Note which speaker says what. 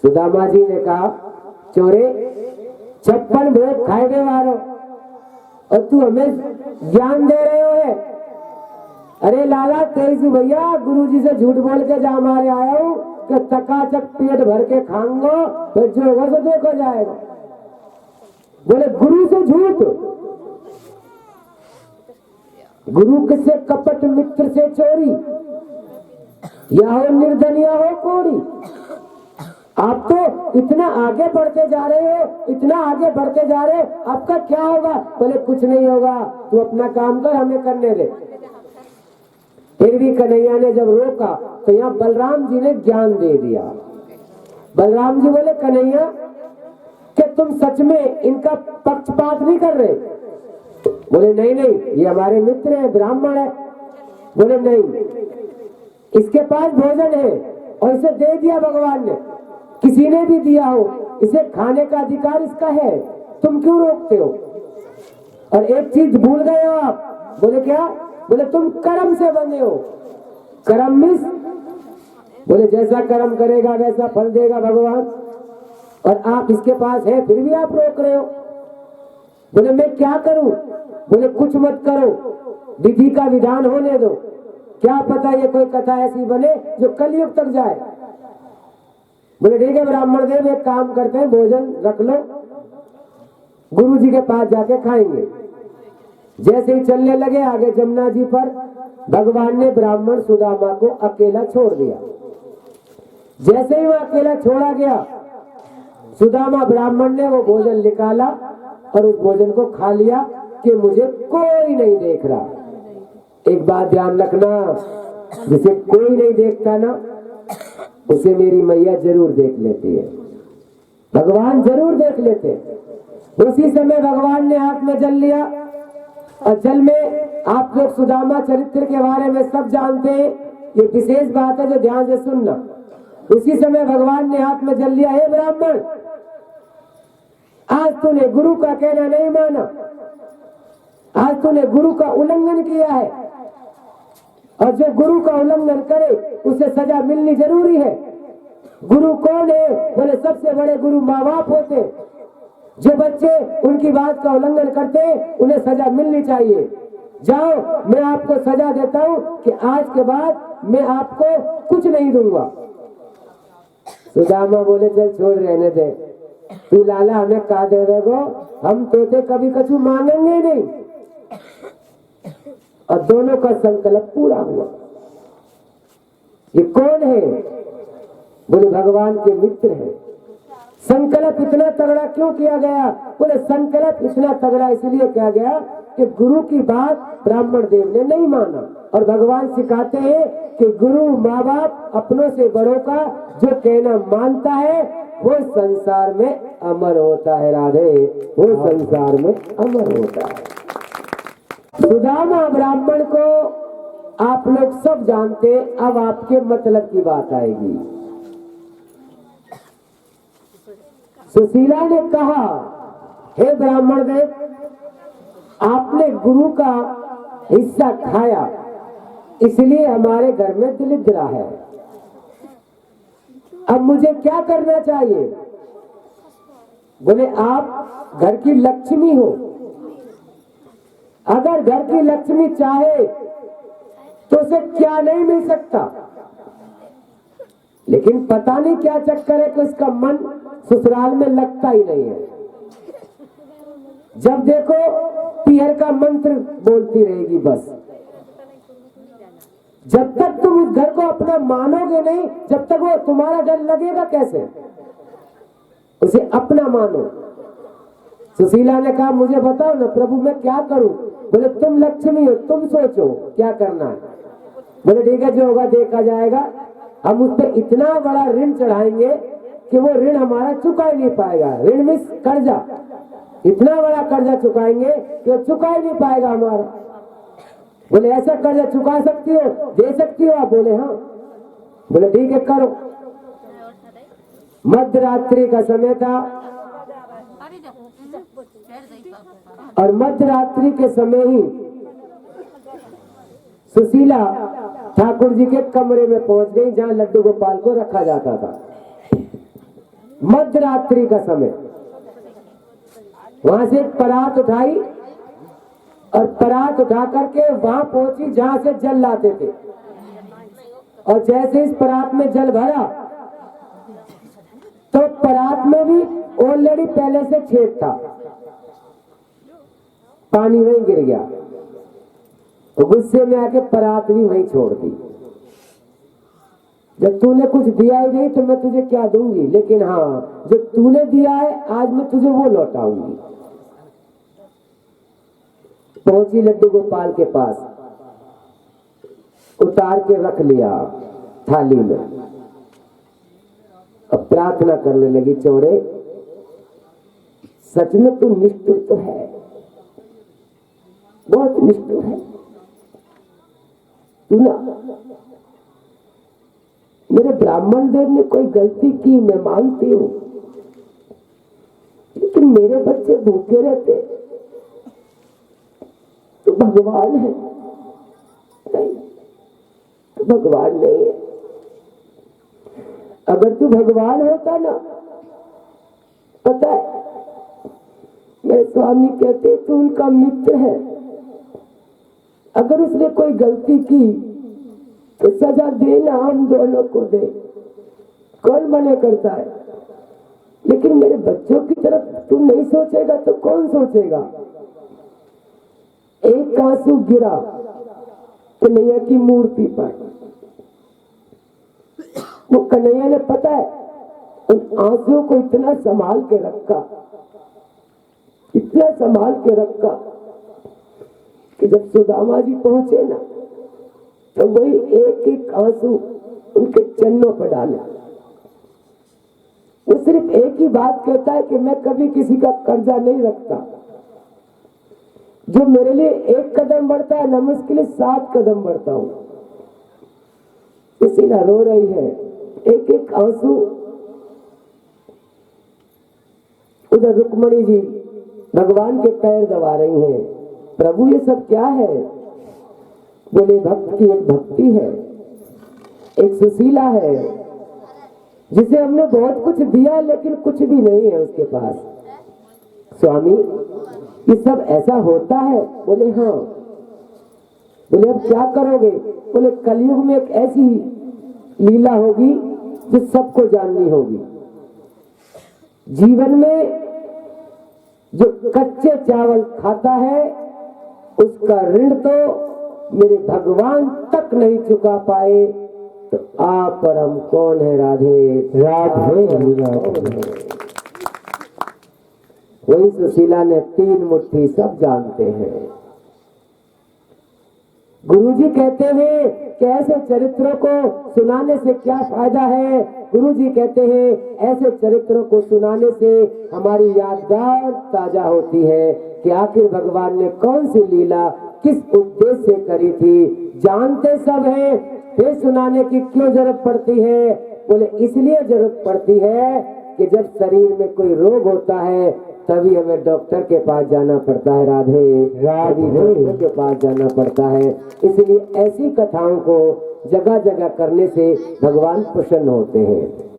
Speaker 1: सुदामा जी ने कहा, चोरे 56 भोग खाए वालो और तू हमें ज्ञान दे रहे हो है। अरे लाला तेजी भैया, गुरु जी से झूठ बोल के जा मारे आया हूँ कि चकाचक पेट भर के खाऊंगा, फिर जो होगा तो देखो जाएगा। बोले गुरु से झूठ, गुरु से कपट, मित्र से चोरी, या हो निर्धन या हो कोड़ी। आप तो इतना आगे बढ़ते जा रहे हो, इतना आगे बढ़ते जा रहे हो, आपका क्या होगा? बोले कुछ नहीं होगा, तू अपना काम कर, हमें करने दे। फिर भी कन्हैया ने जब रोका तो यहाँ बलराम जी ने ज्ञान दे दिया। बलराम जी बोले, कन्हैया क्या तुम सच में इनका पक्षपात नहीं कर रहे? बोले नहीं नहीं, ये हमारे मित्र हैं, ब्राह्मण है। बोले नहीं, इसके पास भोजन है और इसे दे दिया भगवान ने, किसी ने भी दिया हो, इसे खाने का अधिकार इसका है, तुम क्यों रोकते हो? और एक चीज भूल गए हो आप। बोले क्या? बोले तुम कर्म से बने हो। कर्म मिस, बोले जैसा कर्म करेगा वैसा फल देगा भगवान, और आप इसके पास है फिर भी आप रोक रहे हो। बोले मैं क्या करूं? बोले कुछ मत करो, विधि का विधान होने दो, क्या पता ये कोई कथा ऐसी बने जो कलयुग तक जाए। बोले ठीक है ब्राह्मण देव, एक काम करते हैं, भोजन रख लो, गुरु जी के पास जाके खाएंगे। जैसे ही चलने लगे आगे जमुना जी पर, भगवान ने ब्राह्मण सुदामा को अकेला छोड़ दिया। जैसे ही वो अकेला छोड़ा गया, सुदामा ब्राह्मण ने वो भोजन निकाला और उस भोजन को खा लिया कि मुझे कोई नहीं देख रहा। एक बात ध्यान रखना, जिसे कोई नहीं देखता ना, उसे मेरी मैया जरूर देख लेती है, भगवान जरूर देख लेते हैं। उसी समय भगवान ने हाथ में जल लिया, और जल में आप लोग सुदामा चरित्र के बारे में सब जानते हैं, ये विशेष बात है जो ध्यान से सुनना। उसी समय भगवान ने हाथ में जल लिया, हे ब्राह्मण, आज तूने गुरु का कहना नहीं माना, आज तूने गुरु का उल्लंघन किया है, और जो गुरु का उल्लंघन करे उसे सजा मिलनी जरूरी है। गुरु कौन है? बोले सबसे बड़े गुरु माँ बाप होते, जो बच्चे उनकी बात का उल्लंघन करते हैं उन्हें सजा मिलनी चाहिए। जाओ, मैं आपको सजा देता हूँ कि आज के बाद मैं आपको कुछ नहीं दूंगा। सुदामा बोले चल छोड़, रहने दे, तू लाला हमें कहा दे देगो, हम तोते कभी कछु मांगेंगे नहीं। और दोनों का संकल्प पूरा हुआ। ये कौन है? बोले भगवान के मित्र है। संकल्प इतना तगड़ा क्यों किया गया? बोले संकल्प इतना तगड़ा इसलिए किया गया कि गुरु की बात ब्राह्मण देव ने नहीं माना, और भगवान सिखाते हैं कि गुरु माँ बाप अपनों से बड़ों का जो कहना मानता है वो संसार में अमर होता है। राधे, वो संसार में अमर होता है। सुदामा ब्राह्मण को आप लोग सब जानते, अब आपके मतलब की बात आएगी। सुशीला ने कहा, हे ब्राह्मण देव, आपने गुरु का हिस्सा खाया, इसलिए हमारे घर में दरिद्र है। अब मुझे क्या करना चाहिए? बोले आप घर की लक्ष्मी हो, अगर घर की लक्ष्मी चाहे तो उसे क्या नहीं मिल सकता, लेकिन पता नहीं क्या चक्कर है कि उसका मन ससुराल में लगता ही नहीं है। जब देखो पीहर का मंत्र बोलती रहेगी बस। जब तक तुम उस घर को अपना मानोगे नहीं, जब तक वो तुम्हारा घर लगेगा कैसे? उसे अपना मानो। सुशीला ने कहा, मुझे बताओ ना प्रभु, मैं क्या करूं? बोले तुम लक्ष्मी हो, तुम सोचो क्या करना है। बोले ठीक है, जो होगा देखा जाएगा। हम उस पर इतना बड़ा ऋण चढ़ाएंगे कि वो ऋण हमारा चुका ही नहीं पाएगा। ऋण में कर्जा, इतना बड़ा कर्जा चुकाएंगे कि वो चुका ही नहीं पाएगा हमारा। बोले ऐसा कर्जा चुका सकती हो, दे सकती हो आप? बोले हाँ। बोले ठीक है, करो। मध्य रात्रि का समय था, और मध्य रात्रि के समय ही सुशीला ठाकुर जी के कमरे में पहुंच गई, जहां लड्डू गोपाल को रखा जाता था। मध्य रात्रि का समय। वहां से एक परात उठाई और परात उठा करके वहां पहुंची जहां से जल लाते थे, और जैसे इस परात में जल भरा तो परात में भी ऑलरेडी पहले से छेद था, पानी वहीं गिर गया। तो गुस्से में आके परात भी वहीं छोड़ दी। जब तूने कुछ दिया ही नहीं तो मैं तुझे क्या दूंगी, लेकिन हाँ जो तूने दिया है आज मैं तुझे वो लौटाऊंगी। पहुंची लड्डू गोपाल के पास, उतार के रख लिया थाली में। अब प्रार्थना करने लगी, चौरे सच में तू निष्ठुर तो है, बहुत निष्ठुर है तू ना। मेरे ब्राह्मण देव ने कोई गलती की मैं मानती हूं, लेकिन मेरे बच्चे भूखे रहते तो भगवान है नहीं, तो भगवान नहीं है। अगर तू भगवान होता ना, पता है मेरे स्वामी कहते तू उनका मित्र है, अगर उसने कोई गलती की तो सजा देना हम दोनों को दे, कौन मना करता है। लेकिन मेरे बच्चों की तरफ तू नहीं सोचेगा तो कौन सोचेगा। एक आंसू गिरा कन्हैया की मूर्ति पर, वो कन्हैया ने पता है उन आंसुओं को इतना संभाल के रखा, इतना संभाल के रखा कि जब सुदामा जी पहुंचे ना तो वही एक एक आंसू उनके चरणों पर डाला। वो सिर्फ एक ही बात कहता है कि मैं कभी किसी का कर्जा नहीं रखता, जो मेरे लिए एक कदम बढ़ता है ना मैं उसके लिए 7 कदम बढ़ता हूं। इसी ना रो रही है, एक एक आंसू। उधर रुक्मणी जी भगवान के पैर दबा रही हैं, प्रभु ये सब क्या है। बोले भक्त की एक भक्ति है, एक सुशीला है जिसे हमने बहुत कुछ दिया लेकिन कुछ भी नहीं है उसके पास। स्वामी ये सब ऐसा होता है। बोले हाँ। बोले अब क्या करोगे। बोले कलयुग में एक ऐसी लीला होगी जो सबको जाननी होगी। जीवन में जो कच्चे चावल खाता है उसका ऋण तो मेरे भगवान तक नहीं चुका पाए, तो आप परम कौन है। राधे राधे वही सुशीला ने 3 मुट्ठी सब जानते हैं। गुरुजी कहते हैं कि ऐसे चरित्रों को सुनाने से क्या फायदा है। गुरुजी कहते हैं ऐसे चरित्रों को सुनाने से हमारी यादगार ताजा होती है कि आखिर भगवान ने कौन सी लीला किस उद्देश्य से करी थी। जानते सब है, फिर सुनाने की क्यों जरूरत पड़ती है। बोले इसलिए जरूरत पड़ती है कि जब शरीर में कोई रोग होता है तभी हमें डॉक्टर के पास जाना पड़ता है। राधे राधे डॉक्टर के पास जाना पड़ता है। इसलिए ऐसी कथाओं को जगह जगह करने से भगवान प्रसन्न होते हैं।